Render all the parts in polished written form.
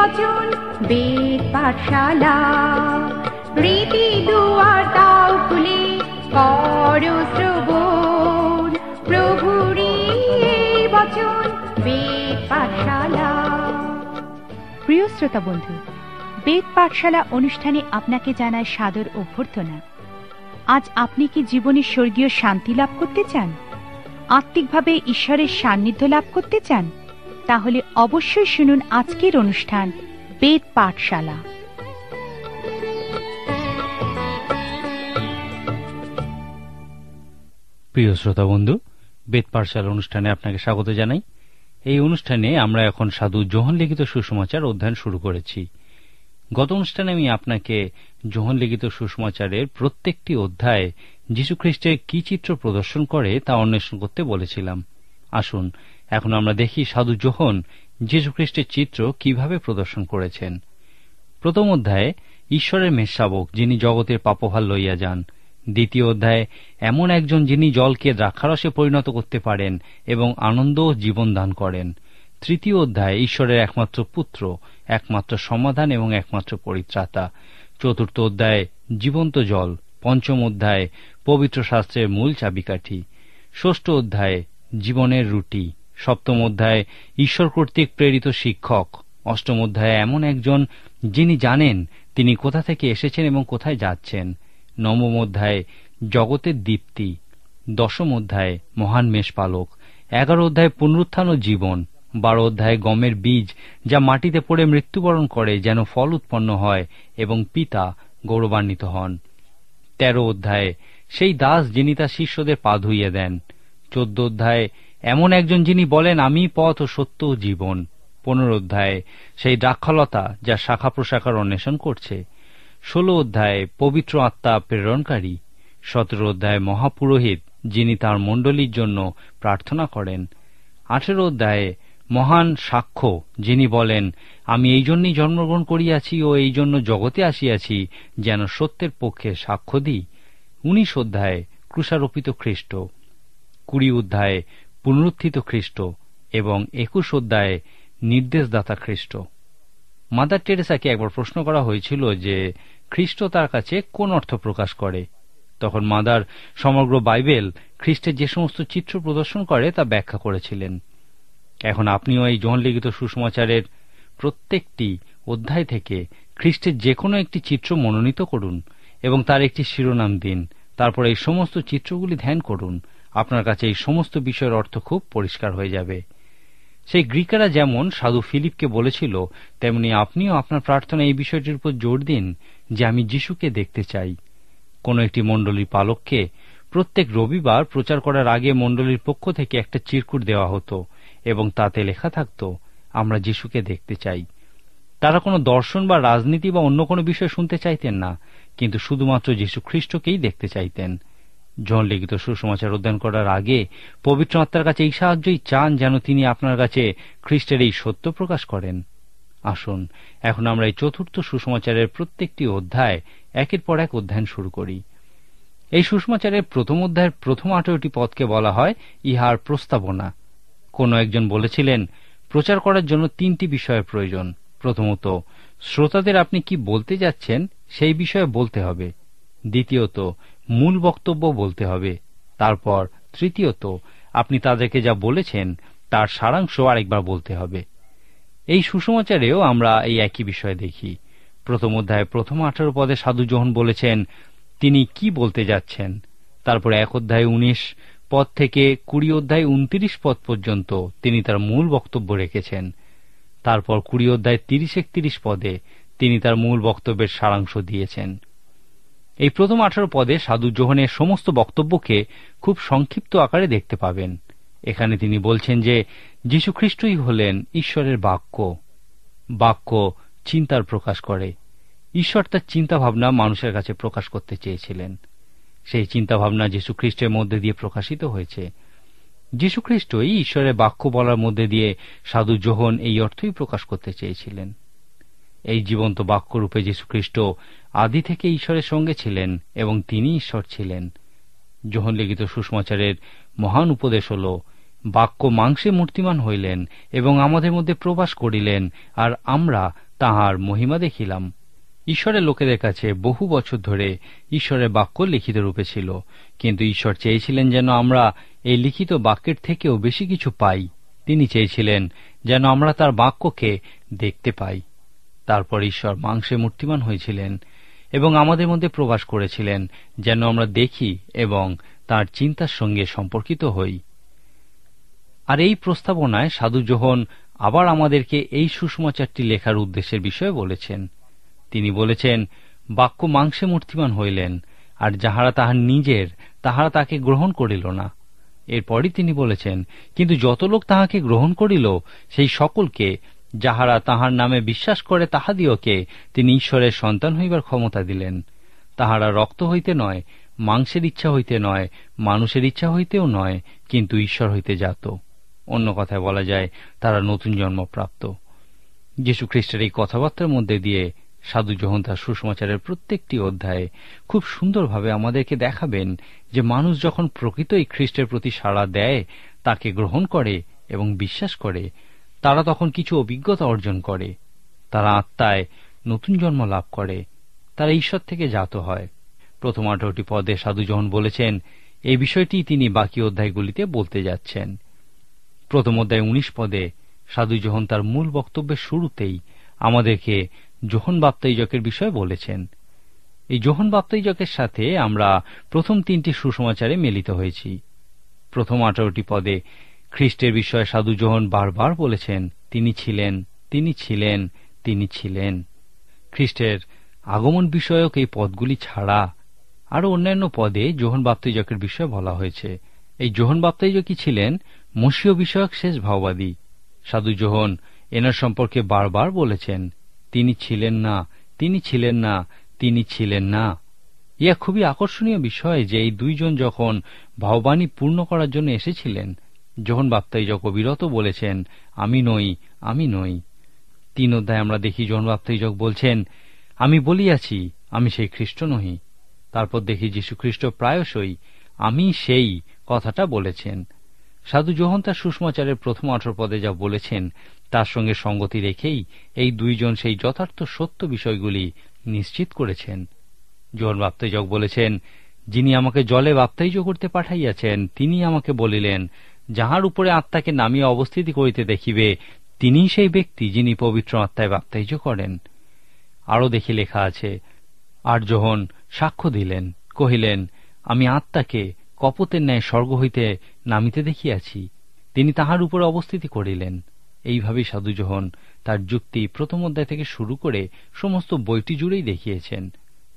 বচন বেদ পাঠশালা। রীতি দুয়ার দাও খুলে করো শ্রবণ, প্রভুরই এই বচন বেদ পাঠশালা। প্রিয় শ্রোতা বন্ধু, বেদ পাঠশালা অনুষ্ঠানে আপনাকে জানায় সাদর অভ্যর্থনা। আজ আপনি কি জীবনে স্বর্গীয় শান্তি লাভ করতে চান, আত্মিকভাবে ঈশ্বরের সান্নিধ্য লাভ করতে চান? তাহলে অবশ্যই শুনুন আজকের অনুষ্ঠান বেদ পাঠশালা। প্রিয় শ্রোতা বন্ধু, বেদ পাঠশালা অনুষ্ঠানে আপনাকে স্বাগত জানাই। এই অনুষ্ঠানে আমরা এখন সাধু যোহন লিখিত সুসমাচার অধ্যয়ন শুরু করেছি। গত অনুষ্ঠানে আমি আপনাকে যোহন লিখিত সুসমাচারের প্রত্যেকটি অধ্যায়ে যীশুখ্রিস্টের কি চিত্র প্রদর্শন করে তা অন্বেষণ করতে বলেছিলাম। আসুন এখন আমরা দেখি সাধু যোহন যীশুখ্রিস্টের চিত্র কিভাবে প্রদর্শন করেছেন। প্রথম অধ্যায়ে ঈশ্বরের মেষশাবক যিনি জগতের পাপভার লইয়া যান। দ্বিতীয় অধ্যায়ে এমন একজন যিনি জলকে দ্রাক্ষারসে পরিণত করতে পারেন এবং আনন্দ ও জীবন দান করেন। তৃতীয় অধ্যায়ে ঈশ্বরের একমাত্র পুত্র, একমাত্র সমাধান এবং একমাত্র পরিত্রাতা। চতুর্থ অধ্যায়ে জীবন্ত জল। পঞ্চম অধ্যায়ে পবিত্র শাস্ত্রের মূল চাবিকাঠি। ষষ্ঠ অধ্যায়ে জীবনের রুটি। সপ্তম অধ্যায়ে ঈশ্বর কর্তৃক প্রেরিত শিক্ষক। অষ্টম অধ্যায়ে এমন একজন যিনি জানেন তিনি কোথা থেকে এসেছেন এবং কোথায় যাচ্ছেন। নবম অধ্যায়ে জগতের দীপ্তি। দশম অধ্যায়ে মহান মেষপালক। 11 অধ্যায়ে পুনরুত্থান ও জীবন। 12 অধ্যায়ে গমের বীজ যা মাটিতে পড়ে মৃত্যুবরণ করে যেন ফল উৎপন্ন হয় এবং পিতা গৌরবান্বিত হন। 13 অধ্যায়ে সেই দাস যিনি তার শিষ্যদের পা ধুইয়ে দেন। 14 অধ্যায়ে এমন একজন যিনি বলেন আমি পথ ও সত্য ও জীবন। 15 অধ্যায়ে সেই দ্রাক্ষালতা যা শাখা প্রশাখার অন্বেষণ করছে। 16 অধ্যায়ে পবিত্র আত্মা প্রেরণকারী। 17 অধ্যায়ে মহাপুরোহিত যিনি তাঁর মণ্ডলীর জন্য প্রার্থনা করেন। 18 অধ্যায়ে মহান সাক্ষ্য যিনি বলেন আমি এই জন্যই জন্মগ্রহণ করিয়াছি ও এই জন্য জগতে আসিয়াছি যেন সত্যের পক্ষে সাক্ষ্য দিই। 19 অধ্যায়ে ক্রুশারোপিত খ্রিস্ট। 20 অধ্যায়ে পুনরুত্থিত খ্রিস্ট এবং 21 অধ্যায়ে নির্দেশদাতা খ্রিস্ট। মাদার টেরেসাকে একবার প্রশ্ন করা হয়েছিল যে খ্রিস্ট তার কাছে কোন অর্থ প্রকাশ করে। তখন মাদার সমগ্র বাইবেল খ্রিস্টের যে সমস্ত চিত্র প্রদর্শন করে তা ব্যাখ্যা করেছিলেন। এখন আপনিও এই যোহন লিখিত সুসমাচারের প্রত্যেকটি অধ্যায় থেকে খ্রিস্টের যে কোনো একটি চিত্র মনোনীত করুন এবং তার একটি শিরোনাম দিন। তারপর এই সমস্ত চিত্রগুলি ধ্যান করুন। আপনার কাছে এই সমস্ত বিষয়ের অর্থ খুব পরিষ্কার হয়ে যাবে। সেই গ্রীকেরা যেমন সাধু ফিলিপকে বলেছিল, তেমনি আপনিও আপনার প্রার্থনা এই বিষয়টির উপর জোর দিন যে আমি যিশুকে দেখতে চাই। কোন একটি মণ্ডলীর পালককে প্রত্যেক রবিবার প্রচার করার আগে মণ্ডলীর পক্ষ থেকে একটা চিরকুট দেওয়া হতো এবং তাতে লেখা থাকত আমরা যিশুকে দেখতে চাই। তারা কোনো দর্শন বা রাজনীতি বা অন্য কোনো বিষয় শুনতে চাইতেন না, কিন্তু শুধুমাত্র যীশু খ্রিস্টকেই দেখতে চাইতেন। যোহন লিখিত সুসমাচার অধ্যয়ন করার আগে পবিত্র আত্মার কাছে এই সাহায্যই চান যেন তিনি আপনার কাছে খ্রিস্টের এই সত্য প্রকাশ করেন। আসুন এখন আমরা এই চতুর্থ সুসমাচারের প্রত্যেকটি অধ্যায় একের পর এক অধ্যয়ন শুরু করি। এই সুসমাচারের প্রথম অধ্যায়ের প্রথম 18টি পদকে বলা হয় ইহার প্রস্তাবনা। কোন একজন বলেছিলেন প্রচার করার জন্য 3টি বিষয়ের প্রয়োজন। প্রথমত, শ্রোতাদের আপনি কি বলতে যাচ্ছেন সেই বিষয়ে বলতে হবে। দ্বিতীয়ত, মূল বক্তব্য বলতে হবে। তারপর তৃতীয়ত, আপনি তাদেরকে যা বলেছেন তার সারাংশ আরেকবার বলতে হবে। এই সুসমাচারেও আমরা এই একই বিষয় দেখি। প্রথম অধ্যায়ে প্রথম 18 পদে সাধু যোহন বলেছেন তিনি কি বলতে যাচ্ছেন। তারপর 1 অধ্যায়ে 19 পদ থেকে 20 অধ্যায়ে 29 পদ পর্যন্ত তিনি তার মূল বক্তব্য রেখেছেন। তারপর 20 অধ্যায়ে 30-31 পদে তিনি তার মূল বক্তব্যের সারাংশ দিয়েছেন। এই প্রথম 18 পদে সাধু যোহনের সমস্ত বক্তব্যকে খুব সংক্ষিপ্ত আকারে দেখতে পাবেন। এখানে তিনি বলছেন যে যীশুখ্রিস্টই হলেন ঈশ্বরের বাক্য। বাক্য চিন্তার প্রকাশ করে। ঈশ্বর তার চিন্তাভাবনা মানুষের কাছে প্রকাশ করতে চেয়েছিলেন। সেই চিন্তাভাবনা যীশুখ্রিস্টের মধ্যে দিয়ে প্রকাশিত হয়েছে। যীশুখ্রিস্টই ঈশ্বরের বাক্য বলার মধ্যে দিয়ে সাধু যোহন এই অর্থই প্রকাশ করতে চেয়েছিলেন। এই জীবন্ত বাক্যরূপে যীশুখ্রিস্ট আদি থেকে ঈশ্বরের সঙ্গে ছিলেন এবং তিনি ঈশ্বর ছিলেন। যোহন লিখিত সুসমাচারের মহান উপদেশ হল বাক্য মাংসে মূর্তিমান হইলেন এবং আমাদের মধ্যে প্রবাস করিলেন, আর আমরা তাহার মহিমা দেখিলাম। ঈশ্বরের লোকেদের কাছে বহু বছর ধরে ঈশ্বরের বাক্য লিখিত রূপে ছিল, কিন্তু ঈশ্বর চেয়েছিলেন যেন আমরা এই লিখিত বাক্যের থেকেও বেশি কিছু পাই। তিনি চেয়েছিলেন যেন আমরা তার বাক্যকে দেখতে পাই। তারপর ঈশ্বর মাংসে মূর্তিমান হয়েছিলেন এবং আমাদের মধ্যে প্রবাস করেছিলেন যেন আমরা দেখি এবং তার চিন্তার সঙ্গে সম্পর্কিত হই। আর এই প্রস্তাবনায় সাধু যোহন আবার আমাদেরকে এই সুসমাচারটি লেখার উদ্দেশ্যের বিষয়ে বলেছেন। তিনি বলেছেন, বাক্য মাংসে মূর্তিমান হইলেন, আর যাহারা তাহার নিজের তাহারা তাকে গ্রহণ করিল না। এরপরই তিনি বলেছেন, কিন্তু যত লোক তাহাকে গ্রহণ করিল সেই সকলকে, যাহারা তাহার নামে বিশ্বাস করে, তাহাদিওকে তিনি ঈশ্বরের সন্তান হইবার ক্ষমতা দিলেন। তাহারা রক্ত হইতে নয়, মাংসের ইচ্ছা হইতে নয়, মানুষের ইচ্ছা হইতেও নয়, কিন্তু ঈশ্বর হইতে জাত। অন্য কথায় বলা যায়, তারা নতুন জন্মপ্রাপ্ত। যীশু খ্রিস্টের এই কথাবার্তার মধ্যে দিয়ে সাধু যোহন তার সুসমাচারের প্রত্যেকটি অধ্যায়ে খুব সুন্দরভাবে আমাদেরকে দেখাবেন যে মানুষ যখন প্রকৃতই খ্রিস্টের প্রতি সাড়া দেয়, তাকে গ্রহণ করে এবং বিশ্বাস করে, তারা তখন কিছু অভিজ্ঞতা অর্জন করে। তারা আত্মায় নতুন জন্ম লাভ করে, তারা ঈশ্বর থেকে জাত হয়। প্রথম 18টি পদে সাধু যোহন বলেছেন, এই বিষয়টি তিনি বাকি অধ্যায়গুলিতে বলতে যাচ্ছেন। প্রথম অধ্যায় 19 পদে সাধু যোহন তার মূল বক্তব্যের শুরুতেই আমাদেরকে যোহন বাপ্তাইজকের বিষয়ে বলেছেন। এই যোহন বাপ্তাইজকের সাথে আমরা প্রথম 3টি সুসমাচারে মিলিত হয়েছি। প্রথম 18টি পদে খ্রিস্টের বিষয়ে সাধু যোহন বারবার বলেছেন, তিনি ছিলেন, তিনি ছিলেন, তিনি ছিলেন। খ্রিস্টের আগমন বিষয়ক এই পদগুলি ছাড়া আরও অন্যান্য পদে যোহন বাপ্তাইজকের বিষয়ে বলা হয়েছে। এই যোহন বাপ্তাইজকই ছিলেন মসীয় বিষয়ক শেষ ভাওবাদী। সাধু যোহন এনার সম্পর্কে বারবার বলেছেন, তিনি ছিলেন না, তিনি ছিলেন না, তিনি ছিলেন না। ইয়া খুবই আকর্ষণীয় বিষয় যে এই দুইজন যখন ভাববাণী পূর্ণ করার জন্য এসেছিলেন, যোহন বাপ্তাইজক অবিরত বলেছেন, আমি নই, আমি নই। 3 অধ্যায় আমরা দেখি যোহন বাপ্তাইজক বলছেন, আমি বলিয়াছি আমি সেই খ্রিস্ট নহি। তারপর দেখি যীশুখ্রিস্ট প্রায়শই আমি সেই কথাটা বলেছেন। সাধু যোহন তার সুসমাচারের প্রথম 18 পদে যা বলেছেন তার সঙ্গে সঙ্গতি রেখেই এই দুইজন সেই যথার্থ সত্য বিষয়গুলি নিশ্চিত করেছেন। যোহন বাপ্তাইজক বলেছেন, যিনি আমাকে জলে বাপ্তাইজ করতে পাঠাইয়াছেন, তিনি আমাকে বলিলেন, যাহার উপরে আত্মাকে নামিয়ে অবস্থিতি করিতে দেখিবে, তিনিই সেই ব্যক্তি যিনি পবিত্র আত্মায় বাপ্তাইজ করেন। আরও দেখি লেখা আছে, আর যোহন সাক্ষ্য দিলেন, কহিলেন, আমি আত্মাকে কপতের ন্যায় স্বর্গ হইতে নামিতে দেখিয়াছি। তিনি তাহার উপরে অবস্থিতি করিলেন। এইভাবেই সাধু যোহন তার যুক্তি প্রথম অধ্যায় থেকে শুরু করে সমস্ত বইটি জুড়েই দেখিয়েছেন।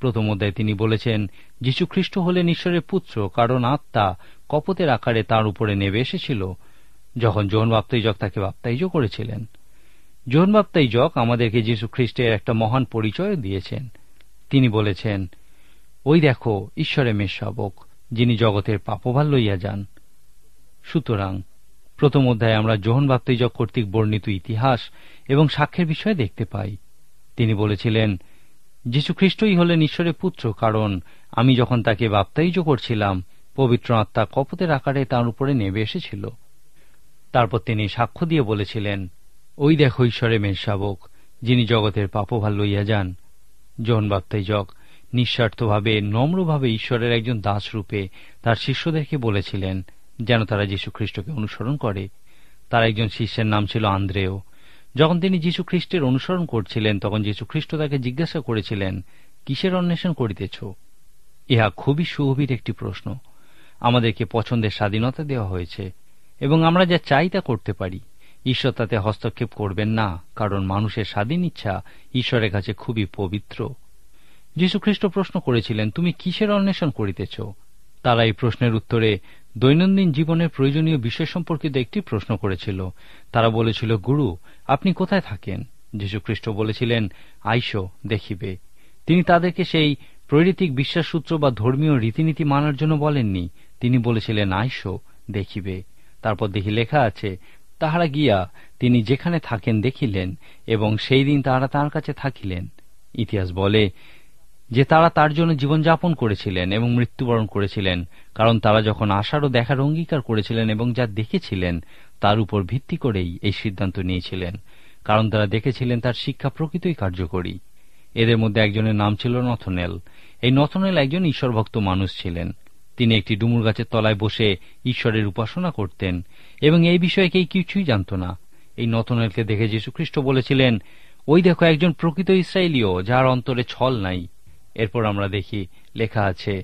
প্রথম অধ্যায়ে তিনি বলেছেন, যীশুখ্রিস্ট হলেন ঈশ্বরের পুত্র, কারণ আত্মা কপতের আকারে তার উপরে নেমে এসেছিল যখন যোহন বাপ্তাইজক তাকে বাপ্তাইজ করেছিলেন। যোহন বাপ্তাইজক আমাদেরকে যীশুখ্রিস্টের একটা মহান পরিচয় দিয়েছেন। তিনি বলেছেন, ওই দেখো ঈশ্বরের মেষশাবক, যিনি জগতের পাপভার লইয়া যান। সুতরাং প্রথম অধ্যায়ে আমরা যোহন বাপ্তাইজক কর্তৃক বর্ণিত ইতিহাস এবং সাক্ষ্যের বিষয়ে দেখতে পাই। তিনি বলেছিলেন, যীশুখ্রিস্টই হলেন ঈশ্বরের পুত্র, কারণ আমি যখন তাকে বাপ্তাইজ করছিলাম, পবিত্র আত্মা কপতের আকারে তার উপরে নেমে এসেছিল। তারপর তিনি সাক্ষ্য দিয়ে বলেছিলেন, ওই দেখো ঈশ্বরের মেষশাবক, যিনি জগতের পাপভার লইয়া যান। যোহন বাপ্তাইজক নিঃস্বার্থভাবে, নম্রভাবে ঈশ্বরের একজন দাস রূপে তার শিষ্যদেরকে বলেছিলেন যেন তারা যীশুখ্রিস্টকে অনুসরণ করে। তার একজন শিষ্যের নাম ছিল আন্দ্রেয়। যখন তিনি যীশুখ্রিস্টের অনুসরণ করছিলেন, তখন যীশুখ্রিস্ট তাকে জিজ্ঞাসা করেছিলেন, কিসের অন্বেষণ করিতেছ? ইহা খুবই সুগভীর একটি প্রশ্ন। আমাদেরকে পছন্দের স্বাধীনতা দেওয়া হয়েছে এবং আমরা যা চাই তা করতে পারি। ঈশ্বর তাতে হস্তক্ষেপ করবেন না, কারণ মানুষের স্বাধীন ইচ্ছা ঈশ্বরের কাছে খুবই পবিত্র। যীশুখ্রিস্ট প্রশ্ন করেছিলেন, তুমি কিসের অন্বেষণ করিতেছ? তারা এই প্রশ্নের উত্তরে দৈনন্দিন জীবনের প্রয়োজনীয় বিষয় সম্পর্কিত একটি প্রশ্ন করেছিল। তারা বলেছিল, গুরু, আপনি কোথায় থাকেন? যীশুখ্রিস্ট বলেছিলেন, আইসো দেখিবে। তিনি তাদেরকে সেই প্রৈরিতিক বিশ্বাসসূত্র বা ধর্মীয় রীতিনীতি মানার জন্য বলেননি। তিনি বলেছিলেন, আইসো দেখিবে। তারপর দেখি লেখা আছে, তাহারা গিয়া তিনি যেখানে থাকেন দেখিলেন এবং সেই দিন তাহারা তাঁর কাছে থাকিলেন। ইতিহাস বলে যে তারা তার জন্য জীবনযাপন করেছিলেন এবং মৃত্যুবরণ করেছিলেন, কারণ তারা যখন আসার ও দেখার অঙ্গীকার করেছিলেন এবং যা দেখেছিলেন তার উপর ভিত্তি করেই এই সিদ্ধান্ত নিয়েছিলেন। কারণ তারা দেখেছিলেন তার শিক্ষা প্রকৃতই কার্যকরী। এদের মধ্যে একজনের নাম ছিল নথনেল। এই নথনেল একজন ঈশ্বরভক্ত মানুষ ছিলেন। তিনি একটি ডুমুর গাছের তলায় বসে ঈশ্বরের উপাসনা করতেন এবং এই বিষয়ে কেউ কিছুই জানত না। এই নথনেলকে দেখে যীশুখ্রিস্ট বলেছিলেন, ওই দেখো একজন প্রকৃত ইসরায়েলীয়, যার অন্তরে ছল নাই। এরপর আমরা দেখি লেখা আছে,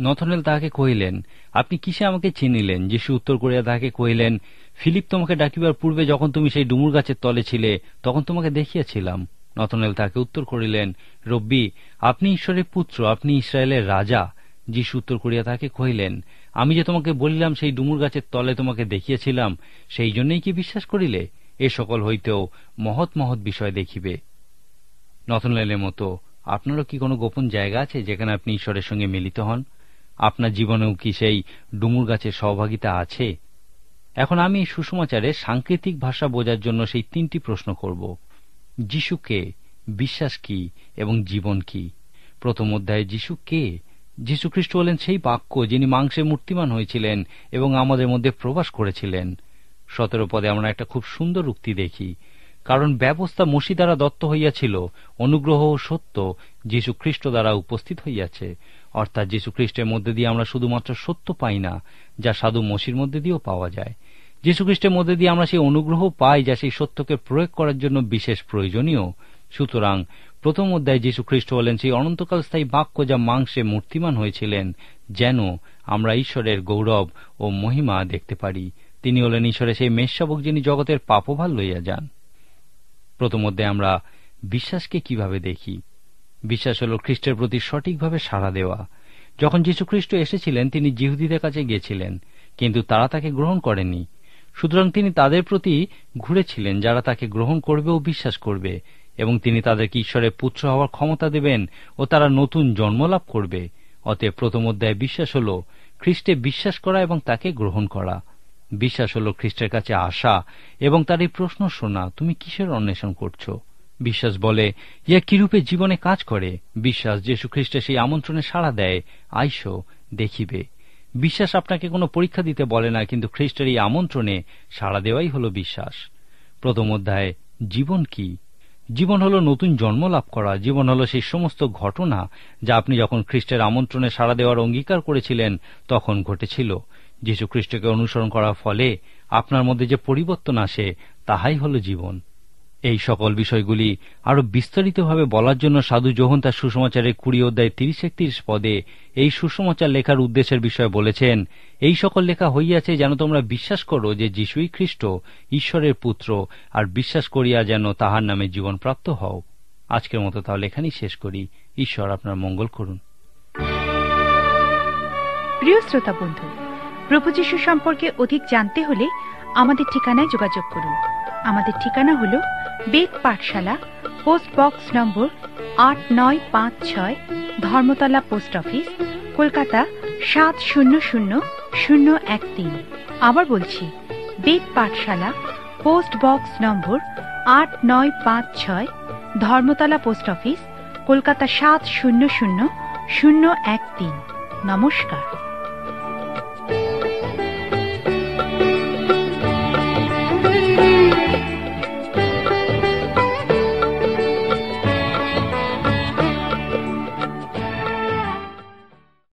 নথনেল তাহাকে কহিলেন, আপনি কিসে আমাকে চিনিলেন? যীশু উত্তর করিয়া তাহাকে কহিলেন, ফিলিপ তোমাকে ডাকিবার পূর্বে যখন তুমি সেই ডুমুর গাছের তলে ছিলে, তখন তোমাকে দেখিয়াছিলাম। নথনেল তাহাকে উত্তর করিলেন, রব্বী, আপনি ঈশ্বরের পুত্র, আপনি ইসরায়েলের রাজা। যীশু উত্তর করিয়া তাহাকে কহিলেন, আমি যে তোমাকে বলিলাম সেই ডুমুর গাছের তলে তোমাকে দেখিয়াছিলাম, সেই জন্যই কি বিশ্বাস করিলে? এ সকল হইতেও মহৎ মহৎ বিষয় দেখিবে। নথনেলের মতো আপনারও কি কোনো গোপন জায়গা আছে যেখানে আপনি ঈশ্বরের সঙ্গে মিলিত হন? আপনার জীবনেও কি সেই ডুমুর গাছের সহভাগিতা আছে? এখন আমি এই সুসমাচারে সাংকেতিক ভাষা বোঝার জন্য সেই 3টি প্রশ্ন করব। যিশু কে, বিশ্বাস কি এবং জীবন কি? প্রথম অধ্যায়ে যিশু কে? যীশুখ্রিস্ট হলেন সেই বাক্য, যিনি মাংসে মূর্তিমান হয়েছিলেন এবং আমাদের মধ্যে প্রবাস করেছিলেন। 17 পদে আমরা একটা খুব সুন্দর উক্তি দেখি, কারণ ব্যবস্থা মসি দ্বারা দত্ত হইয়াছিল, অনুগ্রহ ও সত্য যীশুখ্রিস্ট দ্বারা উপস্থিত হইয়াছে। অর্থাৎ যীশুখ্রিস্টের মধ্যে দিয়ে আমরা শুধুমাত্র সত্য পাই না, যা সাধু মসির মধ্যে দিয়েও পাওয়া যায়। যীশুখ্রিস্টের মধ্যে দিয়ে আমরা সেই অনুগ্রহ পাই, যা সেই সত্যকে প্রয়োগ করার জন্য বিশেষ প্রয়োজনীয়। সুতরাং প্রথম অধ্যায়ে যীশুখ্রিস্ট হলেন সেই অনন্তকাল স্থায়ী বাক্য, যা মাংসে মূর্তিমান হয়েছিলেন, যেন আমরা ঈশ্বরের গৌরব ও মহিমা দেখতে পারি। তিনি হলেন ঈশ্বরের সেই মেষশাবক, যিনি জগতের পাপভার লইয়া যান। প্রথম অধ্যায়ে আমরা বিশ্বাসকে কিভাবে দেখি? বিশ্বাস হল খ্রিস্টের প্রতি সঠিকভাবে সাড়া দেওয়া। যখন যীশুখ্রিস্ট এসেছিলেন, তিনি যিহুদীদের কাছে গিয়েছিলেন, কিন্তু তারা তাকে গ্রহণ করেনি। সুতরাং তিনি তাদের প্রতি ঘুরেছিলেন, যারা তাকে গ্রহণ করবে ও বিশ্বাস করবে, এবং তিনি তাদেরকে ঈশ্বরের পুত্র হওয়ার ক্ষমতা দেবেন ও তারা নতুন জন্ম লাভ করবে। অতএব প্রথম অধ্যায়ে বিশ্বাস হল খ্রিস্টে বিশ্বাস করা এবং তাকে গ্রহণ করা। বিশ্বাস হল খ্রিস্টের কাছে আসা এবং তার এই প্রশ্ন শোনা, তুমি কিসের অন্বেষণ করছ? বিশ্বাস বলে, ইয়া কিরূপে জীবনে কাজ করে। বিশ্বাস যীশু খ্রিস্টের সেই আমন্ত্রণে সাড়া দেয়, আইসো দেখিবে। বিশ্বাস আপনাকে কোনো পরীক্ষা দিতে বলে না, কিন্তু খ্রিস্টের এই আমন্ত্রণে সাড়া দেওয়াই হল বিশ্বাস। প্রথম অধ্যায়ে জীবন কি? জীবন হল নতুন জন্ম লাভ করা। জীবন হল সেই সমস্ত ঘটনা যা আপনি যখন খ্রিস্টের আমন্ত্রণে সাড়া দেওয়ার অঙ্গীকার করেছিলেন তখন ঘটেছিল। যীশু খ্রিস্টকে অনুসরণ করার ফলে আপনার মধ্যে যে পরিবর্তন আসে, তাহাই হল জীবন। এই সকল বিষয়গুলি আরো বিস্তারিতভাবে বলার জন্য সাধু যোহন তার সুসমাচারের 20 অধ্যায় 30-31 পদে এই সুসমাচার লেখার উদ্দেশ্যের বিষয়ে বলেছেন, এই সকল লেখা হইয়াছে যেন তোমরা বিশ্বাস করো যে যিশুই খ্রিস্ট ঈশ্বরের পুত্র, আর বিশ্বাস করিয়া যেন তাহার নামে জীবন প্রাপ্ত হও। আজকের মতো তাহলে এখানেই শেষ করি। ঈশ্বর আপনার মঙ্গল করুন। প্রিয় শ্রোতা বন্ধু, প্রভু যীশু সম্পর্কে অধিক জানতে হলে আমাদের ঠিকানায় যোগাযোগ করুন। আমাদের ঠিকানা হল বেদ পাঠশালা, পোস্ট বক্স নম্বর 8956, ধর্মতলা পোস্ট অফিস, কলকাতা 700013। আবার বলছি, বেদ পাঠশালা, পোস্ট বক্স নম্বর 8956, ধর্মতলা পোস্ট অফিস, কলকাতা 700013। নমস্কার।